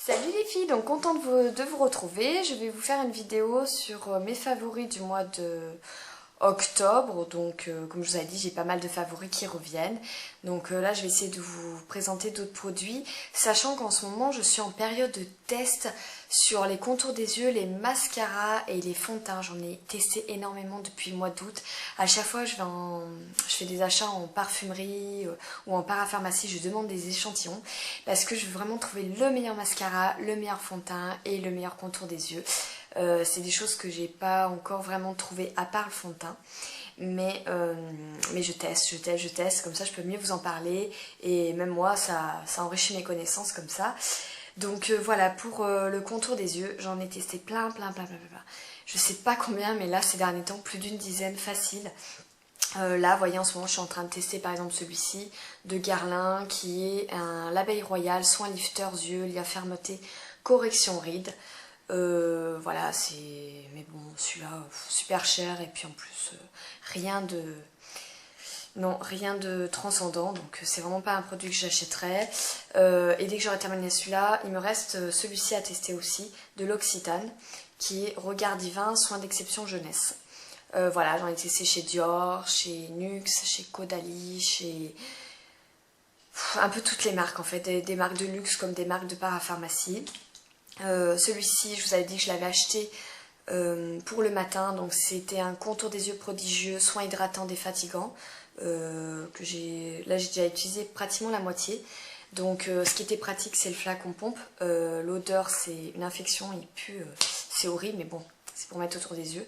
Salut les filles, donc contente de vous retrouver. Je vais vous faire une vidéo sur mes favoris du mois de octobre. Donc comme je vous ai dit, j'ai pas mal de favoris qui reviennent. Donc là je vais essayer de vous présenter d'autres produits, sachant qu'en ce moment je suis en période de test sur les contours des yeux, les mascaras et les fonds de teint. J'en ai testé énormément depuis le mois d'août. À chaque fois je fais des achats en parfumerie ou en parapharmacie, je demande des échantillons parce que je veux vraiment trouver le meilleur mascara, le meilleur fond de teint et le meilleur contour des yeux. C'est des choses que j'ai pas encore vraiment trouvé à part le fond de teint. Mais je teste, comme ça je peux mieux vous en parler. Et même moi, ça enrichit mes connaissances comme ça. Donc voilà, pour le contour des yeux, j'en ai testé plein. Je sais pas combien, mais là, ces derniers temps, plus d'une dizaine facile. Là, vous voyez, en ce moment, je suis en train de tester par exemple celui-ci de Guerlain, qui est l'abeille royale, soin lifters yeux, lien fermeté, correction rides. Voilà, mais bon, celui-là super cher et puis en plus rien de transcendant, donc c'est vraiment pas un produit que j'achèterais. Et dès que j'aurai terminé celui-là, il me reste celui-ci à tester aussi, de l'Occitane, qui est Regard divin, soin d'exception jeunesse. Voilà, j'en ai testé chez Dior, chez Nuxe, chez Caudalie, chez un peu toutes les marques en fait, des marques de luxe comme des marques de parapharmacie. Celui-ci, je vous avais dit que je l'avais acheté pour le matin, donc c'était un contour des yeux prodigieux, soin hydratant défatigant, que j'ai déjà utilisé pratiquement la moitié. Donc ce qui était pratique, c'est le flacon pompe. L'odeur, c'est une infection, il pue, c'est horrible, mais bon, c'est pour mettre autour des yeux.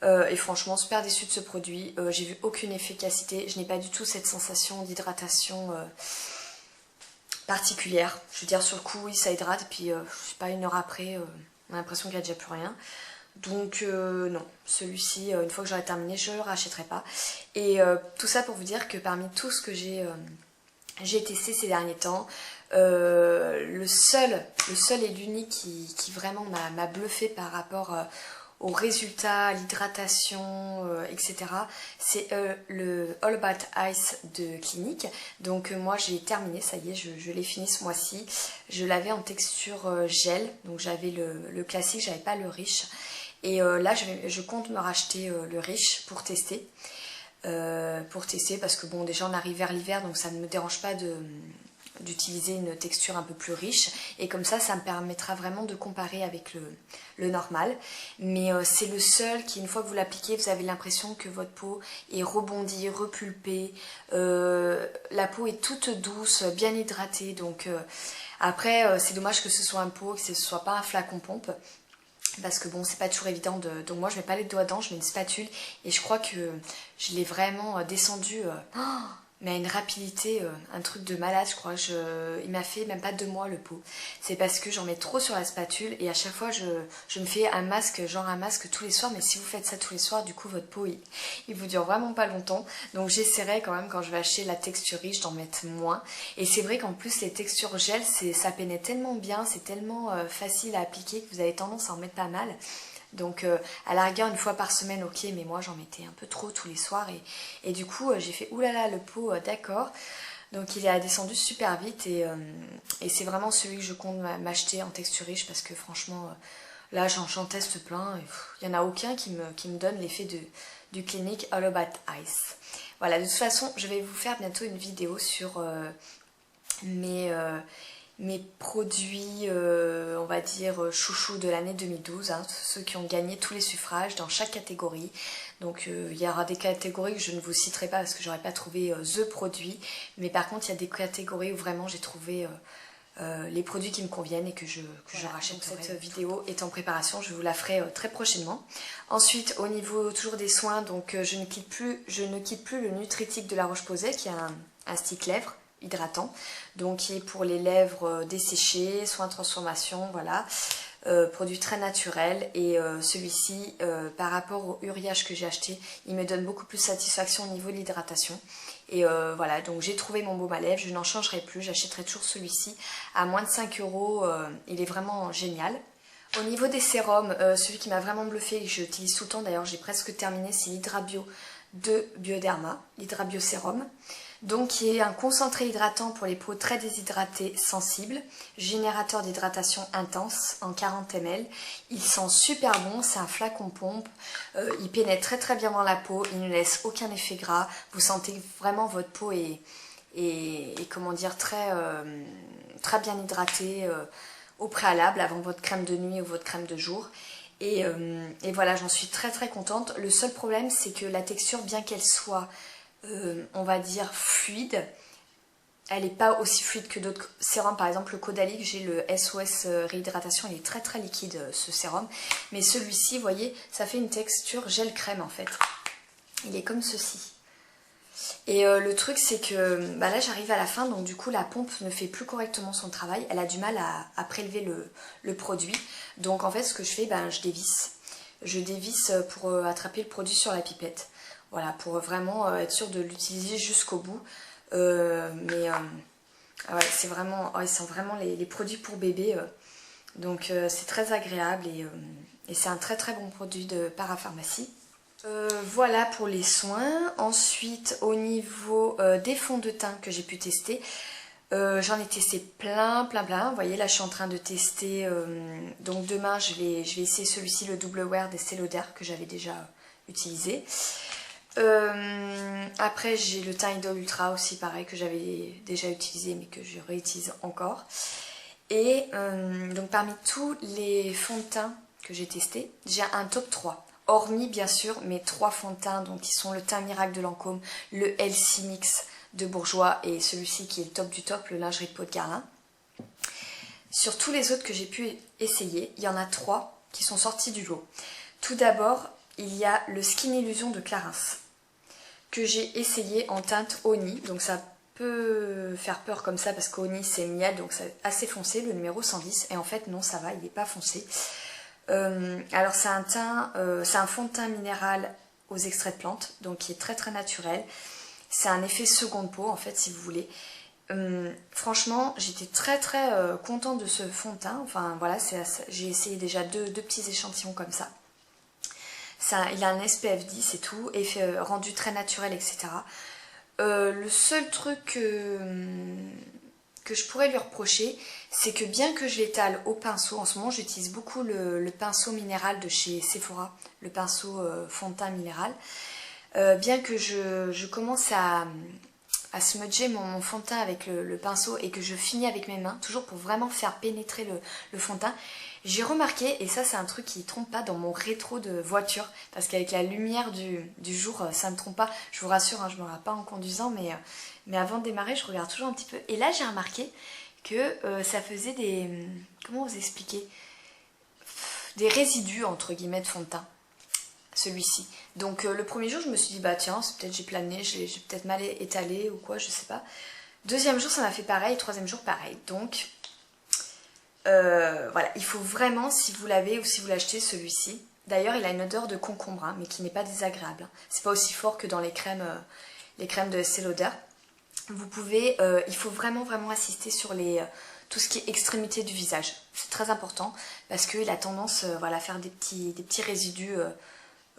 Et franchement, super déçue de ce produit. J'ai vu aucune efficacité, je n'ai pas du tout cette sensation d'hydratation particulière. Je veux dire, sur le coup, oui, ça hydrate, et puis je sais pas, une heure après, on a l'impression qu'il n'y a déjà plus rien. Donc non, celui-ci, une fois que j'aurai terminé, je ne le rachèterai pas. Et tout ça pour vous dire que parmi tout ce que j'ai testé ces derniers temps, le seul et l'unique qui vraiment m'a bluffé par rapport aux résultats, à l'hydratation, etc. c'est le All About Ice de Clinique. Donc moi j'ai terminé, ça y est, je l'ai fini ce mois-ci. Je l'avais en texture gel, donc j'avais le classique, j'avais pas le riche. Et là je compte me racheter le riche pour tester. Parce que bon, déjà on arrive vers l'hiver, donc ça ne me dérange pas d'utiliser une texture un peu plus riche, et comme ça me permettra vraiment de comparer avec le normal. Mais c'est le seul qui, une fois que vous l'appliquez, vous avez l'impression que votre peau est rebondie, repulpée, la peau est toute douce, bien hydratée. Donc après c'est dommage que ce soit un pot, que ce soit pas un flacon pompe, parce que bon, c'est pas toujours évident donc moi je mets pas les doigts dedans, je mets une spatule et je crois que je l'ai vraiment descendu mais à une rapidité, un truc de malade. Je crois que il m'a fait même pas 2 mois le pot. C'est parce que j'en mets trop sur la spatule et à chaque fois je me fais un masque tous les soirs. Mais si vous faites ça tous les soirs, du coup votre peau il vous dure vraiment pas longtemps. Donc j'essaierai quand même, quand je vais acheter la texture riche, d'en mettre moins. Et c'est vrai qu'en plus les textures gel, ça pénètre tellement bien, c'est tellement facile à appliquer que vous avez tendance à en mettre pas mal. Donc à la rigueur, une fois par semaine, ok, mais moi j'en mettais un peu trop tous les soirs et du coup j'ai fait oulala le pot, d'accord. Donc il est descendu super vite et c'est vraiment celui que je compte m'acheter en texture riche, parce que franchement là j'en teste plein et il n'y en a aucun qui me donne l'effet du Clinique All About Ice. Voilà, de toute façon je vais vous faire bientôt une vidéo sur mes produits, on va dire, chouchous de l'année 2012, hein, ceux qui ont gagné tous les suffrages dans chaque catégorie. Donc il y aura des catégories que je ne vous citerai pas parce que j'aurais pas trouvé the produit, mais par contre il y a des catégories où vraiment j'ai trouvé les produits qui me conviennent et que je rachète. Donc, cette vidéo est en préparation, je vous la ferai très prochainement. Ensuite, au niveau toujours des soins, donc je ne quitte plus le Nutritique de La Roche-Posay, qui a un stick lèvres hydratant, donc qui est pour les lèvres desséchées, soins de transformation, voilà, produit très naturel. Et celui-ci, par rapport au Uriage que j'ai acheté, il me donne beaucoup plus de satisfaction au niveau de l'hydratation. Et voilà, donc j'ai trouvé mon baume à lèvres, je n'en changerai plus, j'achèterai toujours celui-ci à moins de 5 €, il est vraiment génial. Au niveau des sérums, celui qui m'a vraiment bluffé et que j'utilise tout le temps, d'ailleurs j'ai presque terminé, c'est l'Hydrabio de Bioderma, l'Hydrabio Sérum. Donc qui est un concentré hydratant pour les peaux très déshydratées sensibles, générateur d'hydratation intense en 40 ml. Il sent super bon, c'est un flacon pompe, il pénètre très très bien dans la peau, il ne laisse aucun effet gras, vous sentez vraiment votre peau est comment dire, très bien hydratée au préalable avant votre crème de nuit ou votre crème de jour. Et voilà, j'en suis très très contente. Le seul problème, c'est que la texture, bien qu'elle soit on va dire fluide, elle n'est pas aussi fluide que d'autres sérums. Par exemple le Caudalie, j'ai le SOS réhydratation, il est très très liquide ce sérum, mais celui-ci, vous voyez, ça fait une texture gel crème en fait, il est comme ceci. Et le truc c'est que bah là j'arrive à la fin, donc du coup la pompe ne fait plus correctement son travail, elle a du mal à prélever le produit, donc en fait ce que je fais, ben, je dévisse pour attraper le produit sur la pipette. Voilà, pour vraiment être sûr de l'utiliser jusqu'au bout. Ouais, c'est vraiment, ils sont vraiment les produits pour bébé. Donc c'est très agréable et c'est un très très bon produit de parapharmacie. Voilà pour les soins. Ensuite, au niveau des fonds de teint que j'ai pu tester, j'en ai testé plein. Vous voyez, là je suis en train de tester. Donc demain, je vais essayer celui-ci, le Double Wear d'Estée Lauder que j'avais déjà utilisé. Après j'ai le teint Idol Ultra aussi, pareil, que j'avais déjà utilisé mais que je réutilise encore. Et donc parmi tous les fonds de teint que j'ai testés, j'ai un top 3, hormis bien sûr mes 3 fonds de teint, donc qui sont le teint miracle de Lancôme, le Healthy Mix de Bourjois et celui-ci qui est le top du top, le lingerie de peau de Guerlain. Sur tous les autres que j'ai pu essayer, il y en a 3 qui sont sortis du lot. Tout d'abord, il y a le Skin Illusion de Clarins, que j'ai essayé en teinte Oni, donc ça peut faire peur comme ça parce qu'Oni c'est miel, donc c'est assez foncé, le numéro 110, et en fait non, ça va, il n'est pas foncé. Alors c'est un fond de teint minéral aux extraits de plantes, donc qui est très très naturel. C'est un effet seconde peau en fait, si vous voulez. Franchement, j'étais très très contente de ce fond de teint. Enfin voilà, j'ai essayé déjà deux petits échantillons comme ça. Il a un SPF 10 et tout, effet rendu très naturel, etc. Le seul truc que je pourrais lui reprocher, c'est que bien que je l'étale au pinceau, en ce moment j'utilise beaucoup le pinceau minéral de chez Sephora, le pinceau fond de teint minéral, bien que je commence à smudger mon fond de teint avec le pinceau et que je finis avec mes mains, toujours pour vraiment faire pénétrer le fond de teint, j'ai remarqué, et ça c'est un truc qui ne trompe pas dans mon rétro de voiture, parce qu'avec la lumière du jour, ça ne trompe pas, je vous rassure, hein, je ne me regarde pas en conduisant, mais avant de démarrer, je regarde toujours un petit peu. Et là j'ai remarqué que ça faisait des... Comment vous expliquer? Des résidus, entre guillemets, de fond de teint, celui-ci. Donc le premier jour, je me suis dit, bah tiens, c'est peut-être j'ai plané, j'ai peut-être mal étalé ou quoi, je sais pas. Deuxième jour, ça m'a fait pareil, troisième jour, pareil. Donc... voilà, il faut vraiment, si vous l'avez ou si vous l'achetez, celui-ci. D'ailleurs, il a une odeur de concombre, hein, mais qui n'est pas désagréable. C'est pas aussi fort que dans les crèmes de Estée Lauder. Vous pouvez, il faut vraiment vraiment insister sur tout ce qui est extrémité du visage. C'est très important parce qu'il a tendance voilà, à faire des petits résidus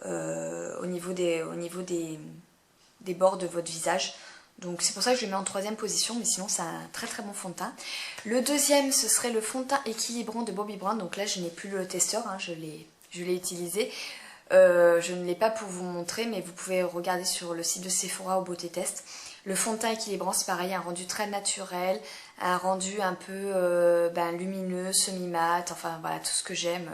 au niveau des bords de votre visage. Donc c'est pour ça que je le mets en troisième position, mais sinon c'est un très très bon fond de teint. Le deuxième, ce serait le fond de teint équilibrant de Bobbi Brown. Donc là je n'ai plus le testeur, hein, je l'ai utilisé. Je ne l'ai pas pour vous montrer, mais vous pouvez regarder sur le site de Sephora au Beauté Test. Le fond de teint équilibrant, c'est pareil, un rendu très naturel, un rendu un peu lumineux, semi-mat, enfin voilà, tout ce que j'aime,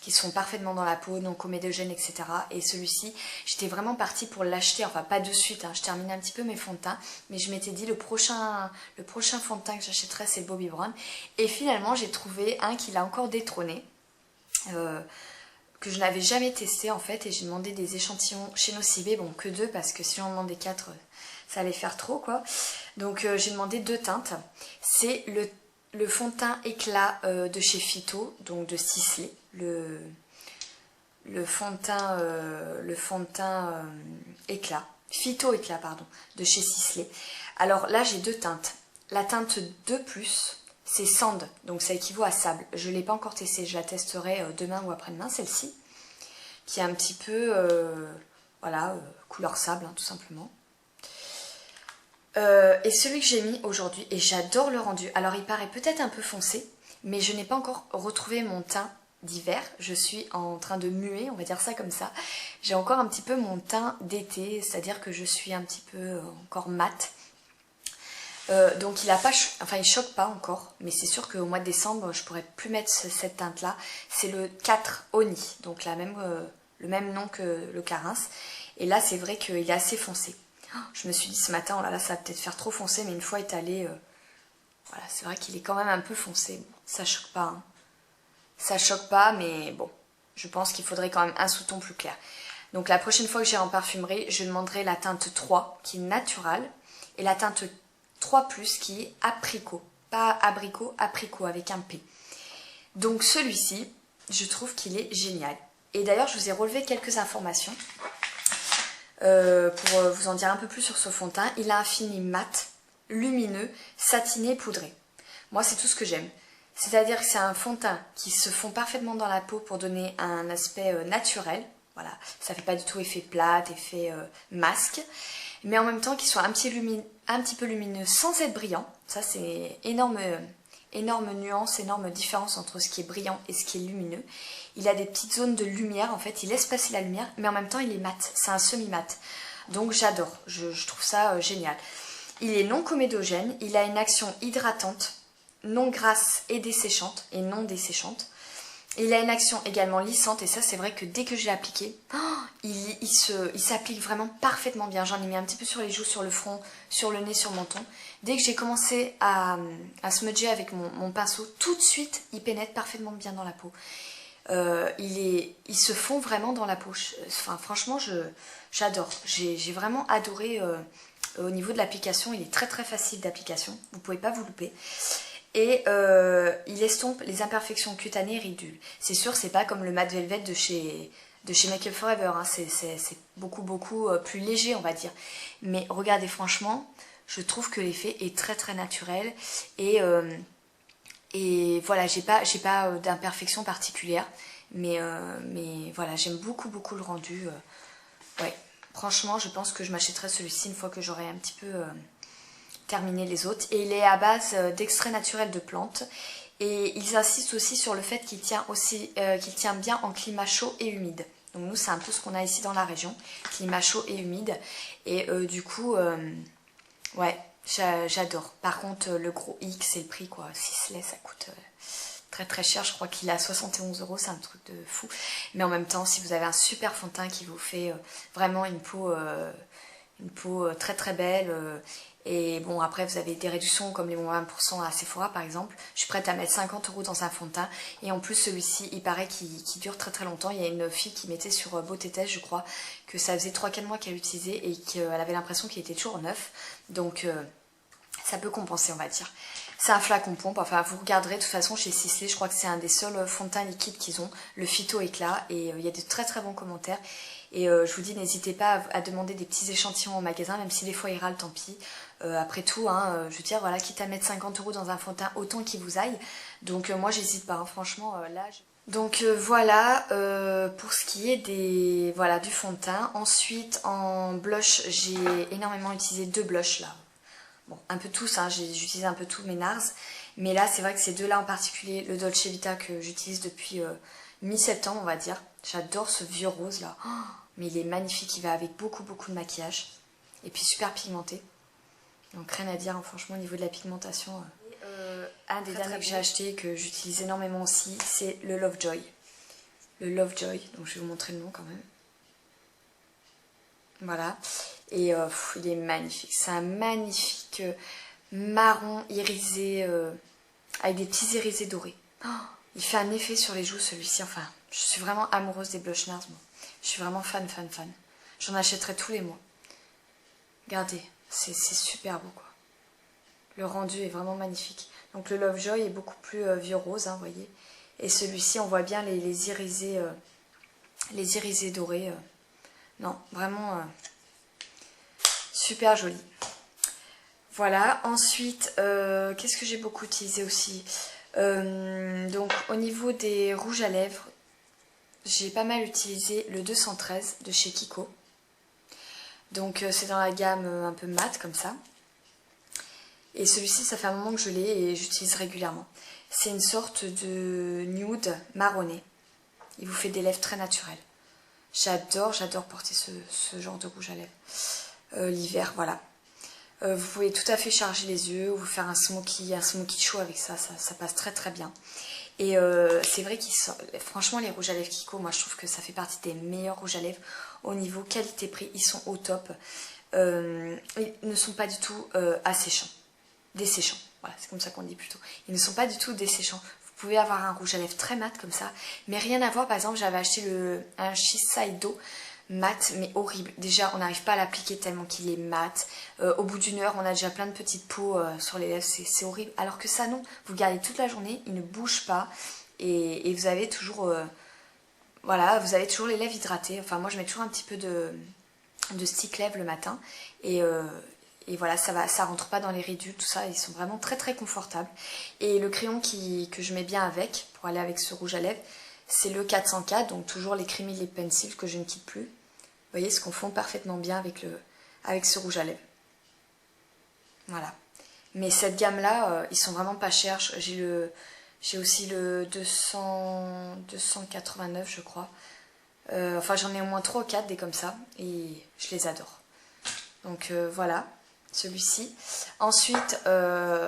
qui sont parfaitement dans la peau, non comédogènes, etc. Et celui-ci, j'étais vraiment partie pour l'acheter, enfin pas de suite, hein, je terminais un petit peu mes fonds de teint, mais je m'étais dit le prochain fond de teint que j'achèterais, c'est le Bobbi Brown. Et finalement, j'ai trouvé un qui l'a encore détrôné, que je n'avais jamais testé en fait, et j'ai demandé des échantillons chez Nocibé, bon que 2 parce que si j'en demandais 4 ça allait faire trop quoi. Donc j'ai demandé 2 teintes. C'est le fond de teint éclat de chez Phyto, donc de Sisley, le fond de teint éclat, Phyto éclat pardon, de chez Sisley. Alors là j'ai 2 teintes. La teinte 2+, c'est Sand, donc ça équivaut à sable. Je ne l'ai pas encore testée, je la testerai demain ou après-demain, celle-ci, qui est un petit peu, voilà, couleur sable, hein, tout simplement. Et celui que j'ai mis aujourd'hui, et j'adore le rendu, alors il paraît peut-être un peu foncé, mais je n'ai pas encore retrouvé mon teint d'hiver, je suis en train de muer, on va dire ça comme ça. J'ai encore un petit peu mon teint d'été, c'est-à-dire que je suis un petit peu encore mat. Donc il a pas, enfin il choque pas encore, mais c'est sûr qu'au mois de décembre je pourrais plus mettre cette teinte là. C'est le 4 Oni, donc le même nom que le Clarins. Et là c'est vrai qu'il est assez foncé. Je me suis dit ce matin, oh là là, ça va peut-être faire trop foncé, mais une fois étalé, voilà, c'est vrai qu'il est quand même un peu foncé. Bon, ça choque pas, hein. Ça choque pas, mais bon, je pense qu'il faudrait quand même un sous-ton plus clair. Donc la prochaine fois que j'irai en parfumerie, je demanderai la teinte 3 qui est naturelle et la teinte 3 plus qui est apricot. Pas abricot, apricot avec un P. Donc celui-ci, je trouve qu'il est génial. Et d'ailleurs, je vous ai relevé quelques informations pour vous en dire un peu plus sur ce fond de teint. Il a un fini mat, lumineux, satiné, poudré. Moi, c'est tout ce que j'aime. C'est-à-dire que c'est un fond de teint qui se fond parfaitement dans la peau pour donner un aspect naturel. Voilà, ça fait pas du tout effet plate, effet masque. Mais en même temps qu'il soit un petit peu lumineux sans être brillant. Ça, c'est énorme nuance, énorme différence entre ce qui est brillant et ce qui est lumineux. Il a des petites zones de lumière, en fait, il laisse passer la lumière, mais en même temps il est mat, c'est un semi-mat. Donc j'adore, je trouve ça génial. Il est non comédogène, il a une action hydratante, non grasse et desséchante, et non desséchante. Il a une action également lissante, et ça c'est vrai que dès que je l'ai appliqué, il s'applique vraiment parfaitement bien. J'en ai mis un petit peu sur les joues, sur le front, sur le nez, sur le menton. Dès que j'ai commencé à smudger avec mon pinceau, tout de suite il pénètre parfaitement bien dans la peau. Il se fond vraiment dans la peau. Enfin, franchement, j'adore. J'ai vraiment adoré au niveau de l'application. Il est très très facile d'application. Vous ne pouvez pas vous louper. Et il estompe les imperfections cutanées et ridules. C'est sûr, c'est pas comme le matte velvet de chez Make Up For Ever. Hein. C'est beaucoup plus léger, on va dire. Mais regardez, franchement, je trouve que l'effet est très très naturel. Et voilà, j'ai pas d'imperfection particulière, mais voilà, j'aime beaucoup le rendu. Ouais, franchement, je pense que je m'achèterai celui-ci une fois que j'aurai un petit peu terminé les autres. Et il est à base d'extraits naturels de plantes. Et ils insistent aussi sur le fait qu'il tient bien en climat chaud et humide. Donc nous, c'est un peu ce qu'on a ici dans la région, climat chaud et humide. Et du coup, ouais. J'adore. Par contre, le gros X, c'est le prix, quoi. Sisley, ça coûte très très cher. Je crois qu'il est à 71 €, c'est un truc de fou. Mais en même temps, si vous avez un super fond de teint qui vous fait vraiment une peau très très belle, et bon, après, vous avez des réductions comme les moins 20% à Sephora, par exemple. Je suis prête à mettre 50 € dans un fond de teint. Et en plus, celui-ci, il paraît qu'il dure très très longtemps. Il y a une fille qui mettait sur Beauté Test, je crois, que ça faisait 3-4 mois qu'elle utilisait et qu'elle avait l'impression qu'il était toujours neuf. Donc ça peut compenser, on va dire. C'est un flacon pompe, enfin vous regarderez de toute façon chez Sisley, je crois que c'est un des seuls fonds de teint liquides qu'ils ont, le Phyto Éclat, et il y a de très très bons commentaires. Et je vous dis, n'hésitez pas à demander des petits échantillons au magasin, même si des fois ils râlent, tant pis. Après tout, hein, je veux dire, voilà, quitte à mettre 50 € dans un fond de teint, autant qu'il vous aille. Donc moi j'hésite pas, hein, franchement, là... Donc voilà pour ce qui est du fond de teint. Ensuite en blush, j'ai énormément utilisé 2 blushs là. Bon, un peu tous, hein, j'utilise un peu tous mes NARS. Mais là, c'est vrai que ces deux-là en particulier, le Dolce Vita que j'utilise depuis mi-septembre, on va dire. J'adore ce vieux rose là. Oh, mais il est magnifique, il va avec beaucoup de maquillage. Et puis super pigmenté. Donc rien à dire, hein, franchement, au niveau de la pigmentation. Un des derniers que j'ai acheté, que j'utilise énormément aussi, c'est le Lovejoy. Le Lovejoy, donc je vais vous montrer le nom quand même. Voilà. Et il est magnifique. C'est un magnifique marron irisé avec des petits irisés dorés. Oh, il fait un effet sur les joues celui-ci. Enfin, je suis vraiment amoureuse des blush NARS. Moi. Je suis vraiment fan. J'en achèterai tous les mois. Regardez, c'est super beau quoi. Le rendu est vraiment magnifique. Donc le Lovejoy est beaucoup plus vieux rose, hein, vous voyez. Et celui-ci, on voit bien les irisés dorés. Non, vraiment super joli. Voilà, ensuite, qu'est-ce que j'ai beaucoup utilisé aussi donc au niveau des rouges à lèvres, j'ai pas mal utilisé le 213 de chez Kiko. Donc c'est dans la gamme un peu mat comme ça. Et celui-ci, ça fait un moment que je l'ai et j'utilise régulièrement. C'est une sorte de nude marronné. Il vous fait des lèvres très naturelles. J'adore porter ce genre de rouge à lèvres. L'hiver, voilà. Vous pouvez tout à fait charger les yeux ou vous faire un smoky chaud avec ça, ça passe très très bien. Et c'est vrai qu'ils sont, franchement les rouges à lèvres Kiko, moi je trouve que ça fait partie des meilleurs rouges à lèvres au niveau qualité-prix, ils sont au top. Ils ne sont pas du tout asséchants, desséchants, voilà c'est comme ça qu'on dit plutôt. Ils ne sont pas du tout desséchants. Vous pouvez avoir un rouge à lèvres très mat comme ça, mais rien à voir. Par exemple, j'avais acheté un Shiseido mat, mais horrible. Déjà, on n'arrive pas à l'appliquer tellement qu'il est mat. Au bout d'une heure, on a déjà plein de petites peaux sur les lèvres, c'est horrible. Alors que ça, non, vous gardez toute la journée, il ne bouge pas et vous avez toujours, voilà, vous avez toujours les lèvres hydratées. Enfin, moi, je mets toujours un petit peu de stick lèvres le matin et voilà, ça rentre pas dans les ridules, tout ça, ils sont vraiment très très confortables. Et le crayon que je mets bien avec, pour aller avec ce rouge à lèvres, c'est le 404, donc toujours les Creamy Lip Pencil que je ne quitte plus. Vous voyez, se confond parfaitement bien avec ce rouge à lèvres. Voilà. Mais cette gamme-là, ils sont vraiment pas chers. J'ai aussi le 289, je crois. Enfin, j'en ai au moins 3 ou 4 des comme ça, et je les adore. Donc voilà, celui-ci. Ensuite,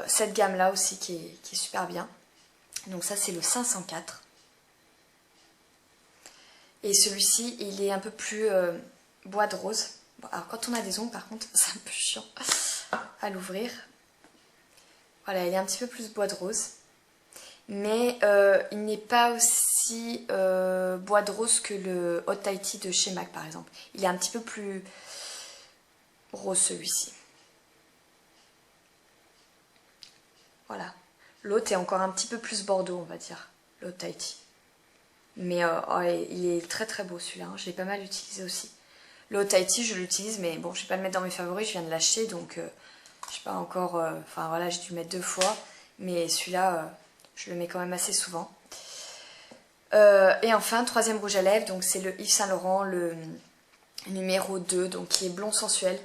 cette gamme-là aussi qui est super bien. Donc ça, c'est le 504. Et celui-ci, il est un peu plus bois de rose. Bon, alors quand on a des ongles, par contre, c'est un peu chiant à l'ouvrir. Voilà, il est un petit peu plus bois de rose. Mais il n'est pas aussi bois de rose que le Hot Tahiti de chez MAC, par exemple. Il est un petit peu plus rose, celui-ci. Voilà. L'autre est encore un petit peu plus bordeaux, on va dire. Le Hot Tahiti. Mais oh, il est très très beau celui-là, hein. Je l'ai pas mal utilisé aussi. Le Hot Tahiti, je l'utilise, mais bon, je vais pas le mettre dans mes favoris, je viens de l'acheter, donc je sais pas encore. Enfin voilà, j'ai dû le mettre 2 fois, mais celui-là, je le mets quand même assez souvent. Et enfin, troisième rouge à lèvres, donc c'est le Yves Saint Laurent, le numéro 2, donc qui est blond sensuel.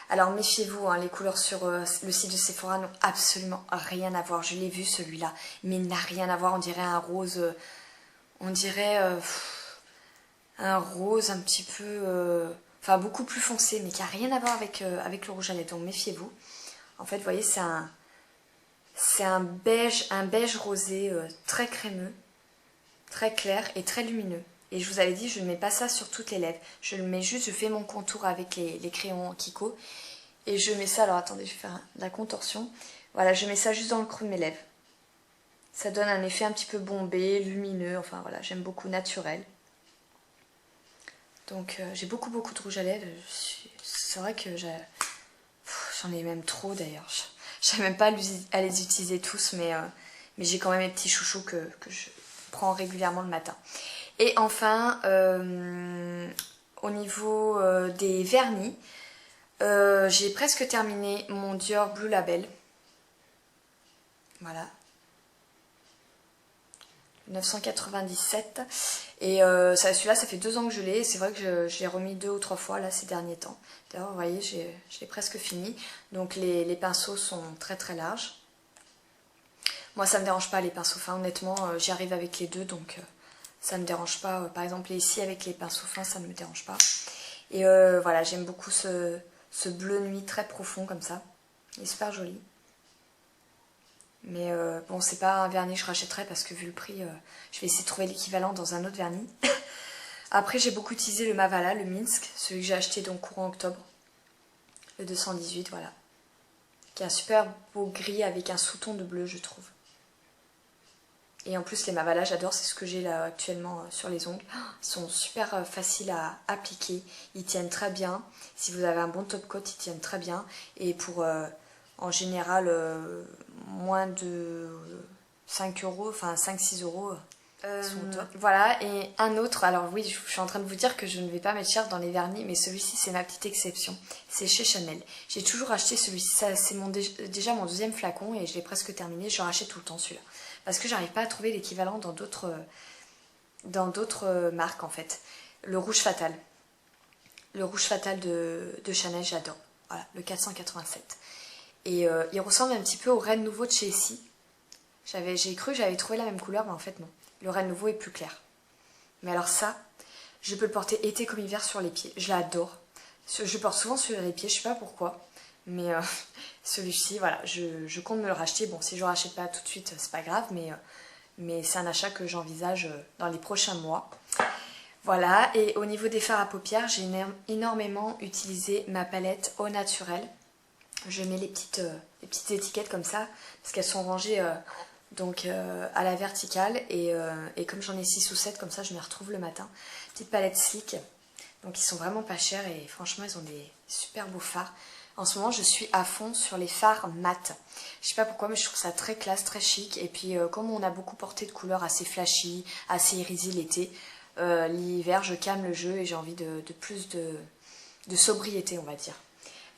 Alors méfiez-vous, hein, les couleurs sur le site de Sephora n'ont absolument rien à voir. Je l'ai vu celui-là, mais il n'a rien à voir, on dirait un rose. On dirait un rose un petit peu, enfin beaucoup plus foncé, mais qui n'a rien à voir avec le rouge à lèvres, donc méfiez-vous. En fait, vous voyez, c'est un beige rosé très crémeux, très clair et très lumineux. Et je vous avais dit, je ne mets pas ça sur toutes les lèvres. Je le mets juste, je fais mon contour avec les crayons Kiko. Et je mets ça, alors attendez, je vais faire de la contorsion. Voilà, je mets ça juste dans le creux de mes lèvres. Ça donne un effet un petit peu bombé, lumineux, enfin voilà, j'aime beaucoup, naturel. Donc j'ai beaucoup de rouge à lèvres. C'est vrai que j'en ai même trop d'ailleurs. Je n'aime même pas à les utiliser tous, mais j'ai quand même mes petits chouchous que je prends régulièrement le matin. Et enfin, au niveau des vernis, j'ai presque terminé mon Dior Blue Label. Voilà. 997 et celui-là ça fait 2 ans que je l'ai, c'est vrai que je l'ai remis 2 ou 3 fois là ces derniers temps. D'ailleurs vous voyez je l'ai presque fini, donc les pinceaux sont très très larges. Moi ça me dérange pas les pinceaux fins, honnêtement j'y arrive avec les deux, donc ça me dérange pas. Par exemple ici avec les pinceaux fins ça ne me dérange pas. Et voilà, j'aime beaucoup ce bleu nuit très profond comme ça, il est super joli. Mais bon, c'est pas un vernis que je rachèterai parce que vu le prix, je vais essayer de trouver l'équivalent dans un autre vernis. Après, j'ai beaucoup utilisé le Mavala, le Minsk, celui que j'ai acheté donc courant octobre. Le 218, voilà. Qui est un super beau gris avec un sous-ton de bleu, je trouve. Et en plus, les Mavala, j'adore, c'est ce que j'ai là actuellement sur les ongles. Ils sont super faciles à appliquer, ils tiennent très bien. Si vous avez un bon top coat, ils tiennent très bien. Et pour... en général, moins de 5 euros, enfin 5-6 euros sont au top. Voilà, et un autre, alors oui, je suis en train de vous dire que je ne vais pas mettre cher dans les vernis, mais celui-ci c'est ma petite exception. C'est chez Chanel. J'ai toujours acheté celui-ci, c'est déjà mon 2e flacon et je l'ai presque terminé, je rachète tout le temps celui-là. Parce que j'arrive pas à trouver l'équivalent dans d'autres marques en fait. Le rouge fatal. Le rouge fatal de Chanel, j'adore. Voilà, le 487. Et il ressemble un petit peu au Red Nouveau de chez Essie. J'ai cru que j'avais trouvé la même couleur, mais en fait non. Le Red Nouveau est plus clair. Mais alors ça, je peux le porter été comme hiver sur les pieds. Je l'adore. Je porte souvent sur les pieds, je sais pas pourquoi. Mais celui-ci, voilà, je compte me le racheter. Bon, si je ne le rachète pas tout de suite, c'est pas grave, mais c'est un achat que j'envisage dans les prochains mois. Voilà, et au niveau des fards à paupières, j'ai énormément utilisé ma palette au naturel. Je mets les petites étiquettes comme ça, parce qu'elles sont rangées à la verticale, et comme j'en ai 6 ou 7, comme ça je m'y retrouve le matin. Petite palette Sleek, donc ils sont vraiment pas chers, et franchement ils ont des super beaux fards. En ce moment je suis à fond sur les fards mat. Je sais pas pourquoi, mais je trouve ça très classe, très chic, et puis comme on a beaucoup porté de couleurs assez flashy, assez irisées l'été, l'hiver je calme le jeu et j'ai envie de plus de sobriété, on va dire.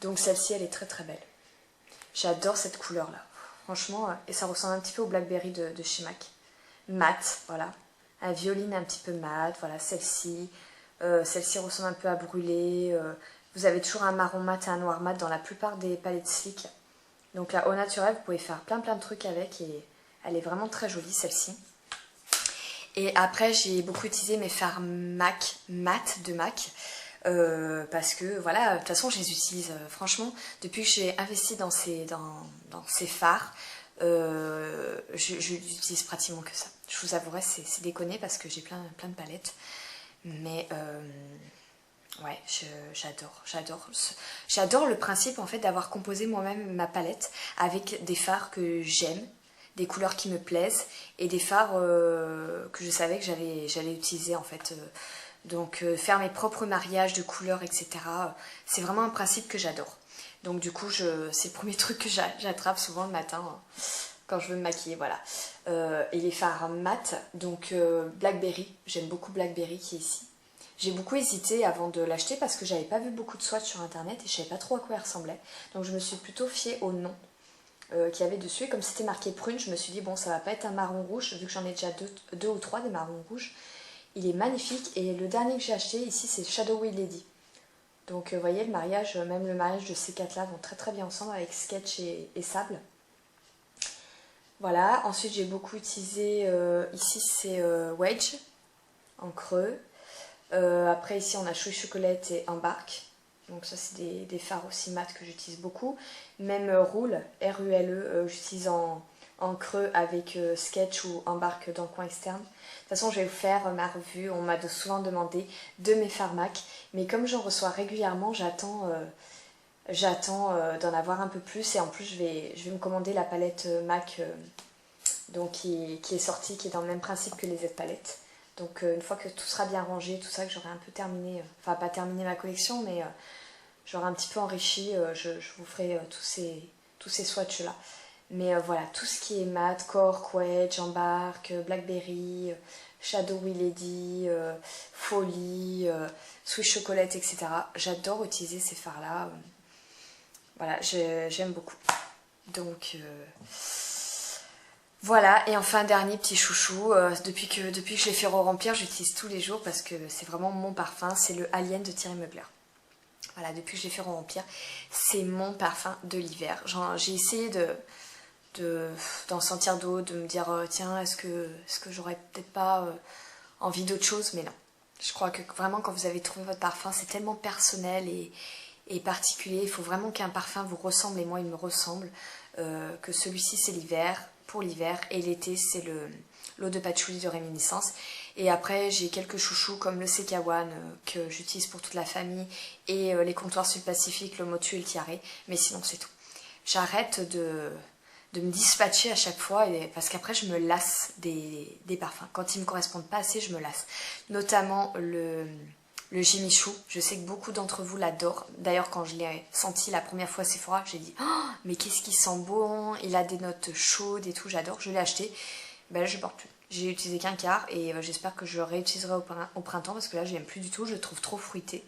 Donc celle-ci elle est très très belle. J'adore cette couleur là. Franchement, et ça ressemble un petit peu au Blackberry de chez MAC. Mat, voilà. Un violine un petit peu mat, voilà, celle-ci. Celle-ci ressemble un peu à brûler. Vous avez toujours un marron mat et un noir mat dans la plupart des palettes Sleek. Donc là, au naturel, vous pouvez faire plein de trucs avec et elle est vraiment très jolie celle-ci. Et après, j'ai beaucoup utilisé mes fards MAC, mat de MAC. Parce que voilà, de toute façon je les utilise franchement depuis que j'ai investi dans ces fards, je n'utilise pratiquement que ça. Je vous avouerai, c'est déconné parce que j'ai plein de palettes, mais ouais, j'adore le principe en fait d'avoir composé moi-même ma palette avec des fards que j'aime, des couleurs qui me plaisent et des fards que je savais que j'allais utiliser en fait. Donc faire mes propres mariages de couleurs, etc. C'est vraiment un principe que j'adore. Donc du coup, c'est le premier truc que j'attrape souvent le matin quand je veux me maquiller, voilà. Et les fards mat, donc Blackberry, j'aime beaucoup Blackberry qui est ici. J'ai beaucoup hésité avant de l'acheter parce que j'avais pas vu beaucoup de swatchs sur internet et je savais pas trop à quoi il ressemblait. Donc je me suis plutôt fiée au nom qu'il y avait dessus. Et comme c'était marqué prune, je me suis dit bon, ça va pas être un marron rouge vu que j'en ai déjà deux ou trois des marrons rouges. Il est magnifique et le dernier que j'ai acheté ici c'est Shadowy Lady. Donc vous voyez le mariage, même le mariage de ces quatre là vont très très bien ensemble avec Sketch et Sable. Voilà, ensuite j'ai beaucoup utilisé, ici c'est Wedge en creux. Après ici on a Chouille Chocolate et Embarque. Donc ça c'est des fards aussi mat que j'utilise beaucoup. Même Roule, R-U-L-E, j'utilise en creux avec Sketch ou Embarque dans le coin externe. De toute façon, je vais vous faire ma revue. On m'a souvent demandé de mes fards MAC. Mais comme j'en reçois régulièrement, j'attends d'en avoir un peu plus. Et en plus, je vais me commander la palette MAC donc qui est sortie, qui est dans le même principe que les Z-palettes. Donc une fois que tout sera bien rangé, tout ça, que j'aurai un peu terminé, enfin pas terminé ma collection, mais j'aurai un petit peu enrichi, je vous ferai tous ces swatchs-là. Mais voilà, tout ce qui est mat, Cork, Wedge, Embarque, Blackberry, Shadowy Lady, Folie, Swiss Chocolate, etc. J'adore utiliser ces fards-là. Voilà, j'aime beaucoup. Donc voilà, et enfin dernier petit chouchou, depuis que je l'ai fait re-remplir, j'utilise tous les jours parce que c'est vraiment mon parfum, c'est le Alien de Thierry Mugler. Voilà, depuis que je l'ai fait re-remplir, c'est mon parfum de l'hiver. J'ai essayé d'en sentir d'autres, de me dire tiens, est-ce que j'aurais peut-être pas envie d'autre chose, mais non. Je crois que vraiment quand vous avez trouvé votre parfum, c'est tellement personnel et particulier, il faut vraiment qu'un parfum vous ressemble, et moi il me ressemble, que celui-ci c'est l'hiver, pour l'hiver, et l'été c'est l'eau de patchouli de Réminiscence. Et après j'ai quelques chouchous comme le Sekawan que j'utilise pour toute la famille, et les comptoirs sur le Pacifique, le Motu et le Tiare, mais sinon c'est tout. J'arrête de me dispatcher à chaque fois, parce qu'après je me lasse des parfums. Quand ils ne me correspondent pas assez, je me lasse. Notamment le Jimmy Choo. Je sais que beaucoup d'entre vous l'adorent. D'ailleurs, quand je l'ai senti la première fois à Sephora, j'ai dit oh, mais qu'est-ce qu'il sent bon, il a des notes chaudes et tout, j'adore. Je l'ai acheté. Ben là, je ne porte plus. J'ai utilisé qu'un quart et j'espère que je le réutiliserai au printemps parce que là, je n'aime plus du tout. Je le trouve trop fruité.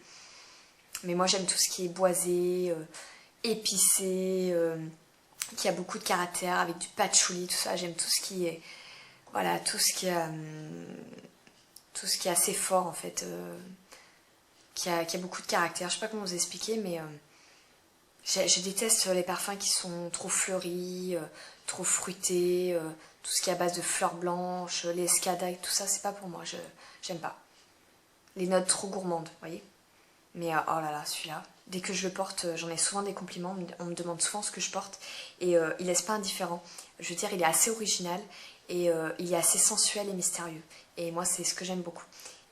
Mais moi, j'aime tout ce qui est boisé, épicé, qui a beaucoup de caractère, avec du patchouli, tout ça. J'aime tout ce qui est, voilà, tout ce qui est assez fort en fait, qui a beaucoup de caractère. Je sais pas comment vous expliquer, mais Je déteste les parfums qui sont trop fleuris, trop fruités, tout ce qui est à base de fleurs blanches, les escadilles, tout ça, c'est pas pour moi, j'aime pas. Les notes trop gourmandes, vous voyez. Mais oh là là, celui-là, dès que je le porte, j'en ai souvent des compliments, on me demande souvent ce que je porte, et il laisse pas indifférent. Je veux dire, il est assez original, et il est assez sensuel et mystérieux. Et moi, c'est ce que j'aime beaucoup.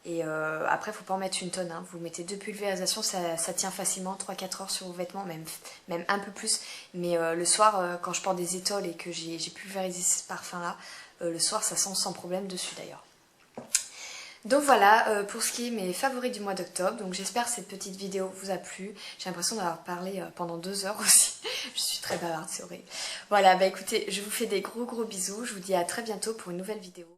Et après, faut pas en mettre une tonne, hein. Vous mettez 2 pulvérisations, ça tient facilement 3-4 heures sur vos vêtements, même un peu plus. Mais le soir, quand je porte des étoiles et que j'ai pulvérisé ce parfum-là, le soir, ça sent sans problème dessus d'ailleurs. Donc voilà pour ce qui est mes favoris du mois d'octobre. Donc j'espère que cette petite vidéo vous a plu. J'ai l'impression d'avoir parlé pendant 2 heures aussi. Je suis très bavarde, c'est horrible. Voilà, bah écoutez, je vous fais des gros bisous. Je vous dis à très bientôt pour une nouvelle vidéo.